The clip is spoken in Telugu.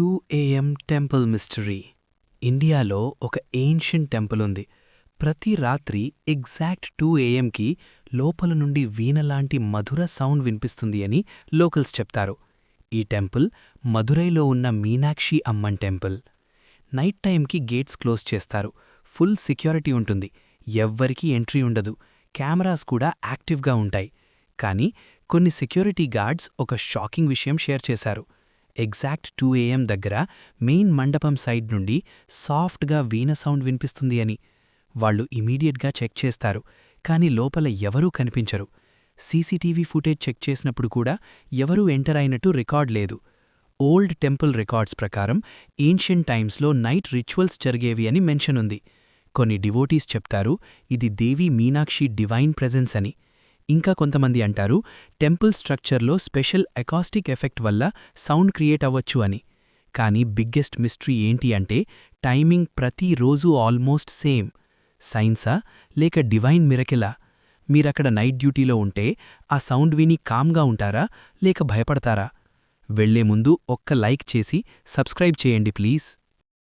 2 AM టెంపుల్ మిస్టరీ. ఇండియాలో ఒక ఏన్షియంట్ టెంపుల్ ఉంది. ప్రతి రాత్రి ఎగ్జాక్ట్ 2 AMకి లోపల నుండి వీణలాంటి మధుర సౌండ్ వినిపిస్తుంది అని లోకల్స్ చెప్తారు. ఈ టెంపుల్ మదురైలో ఉన్న మీనాక్షి అమ్మన్ టెంపుల్. నైట్ టైంకి గేట్స్ క్లోజ్ చేస్తారు. ఫుల్ సెక్యూరిటీ ఉంటుంది. ఎవ్వరికీ ఎంట్రీ ఉండదు. కెమెరాస్ కూడా యాక్టివ్గా ఉంటాయి. కానీ కొన్ని సెక్యూరిటీ గార్డ్స్ ఒక షాకింగ్ విషయం షేర్ చేశారు. ఎగ్జాక్ట్ 2 AM దగ్గర మెయిన్ మండపం సైడ్ నుండి సాఫ్ట్గా వీణ సౌండ్ వినిపిస్తుంది అని. వాళ్ళు ఇమీడియట్గా చెక్ చేస్తారు. కానీ లోపల ఎవరూ కనిపించరు. సీసీటీవీ ఫుటేజ్ చెక్ చేసినప్పుడు కూడా ఎవరూ ఎంటర్ అయినట్టు రికార్డ్ లేదు. ఓల్డ్ టెంపుల్ రికార్డ్స్ ప్రకారం ఏన్షియంట్ టైమ్స్లో నైట్ రిచువల్స్ జరిగేవి అని మెన్షన్ ఉంది. కొన్ని డివోటీస్ చెప్తారు ఇది దేవి మీనాక్షి డివైన్ ప్రెజెన్స్ అని. ఇంకా కొంతమంది అంటారు టెంపుల్ స్ట్రక్చర్లో స్పెషల్ అకాస్టిక్ ఎఫెక్ట్ వల్ల సౌండ్ క్రియేట్ అవ్వచ్చు అని. కానీ బిగ్గెస్ట్ మిస్టరీ ఏంటి అంటే టైమింగ్ ప్రతిరోజూ ఆల్మోస్ట్ సేమ్. సైన్సా లేక డివైన్ మిరకిలా? మీరక్కడ నైట్ డ్యూటీలో ఉంటే ఆ సౌండ్ విని కామ్గా ఉంటారా లేక భయపడతారా? వెళ్లే ముందు ఒక్క లైక్ చేసి సబ్స్క్రైబ్ చేయండి ప్లీజ్.